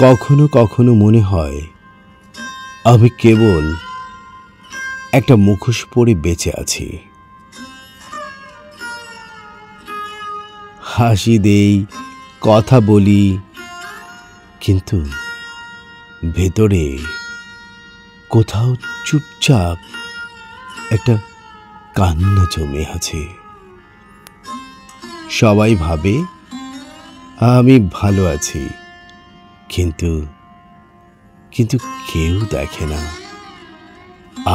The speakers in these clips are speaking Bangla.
কখনো কখনো মনে হয় আমি কেবল একটা মুখোশ পরে বেঁচে আছি। হাসি দেই, কথা বলি, কিন্তু ভেতরে কোথাও চুপচাপ একটা কান্না জমে আছে। সবাই ভাবে আমি ভালো আছি, কিন্তু কিন্তু কেউ দেখে না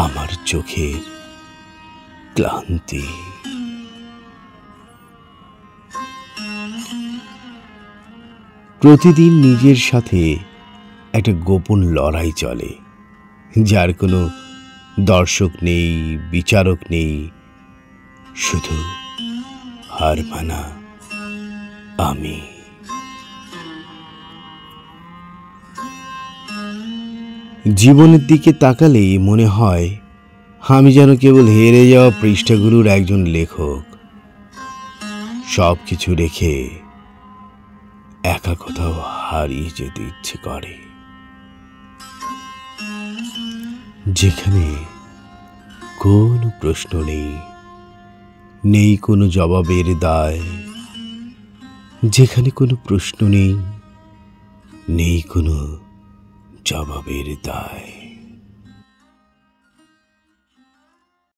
আমার চোখের ক্লান্তি। প্রতিদিন নিজের সাথে একটা গোপন লড়াই চলে, যার কোনো দর্শক নেই, বিচারক নেই, শুধু হার মানা আমি। জীবনের দিকে তাকালে মনে হয় আমি যেন কেবল হেরে যাওয়া পৃষ্ঠাগুলোর একজন লেখক। সব কিছু রেখে একা কোথাও হারিয়ে যেতে ইচ্ছে করে, যেখানে কোনো প্রশ্ন নেই, নেই কোনো জবাবের দায়। যেখানে কোনো প্রশ্ন নেই, নেই কোনো জবাবের দায়।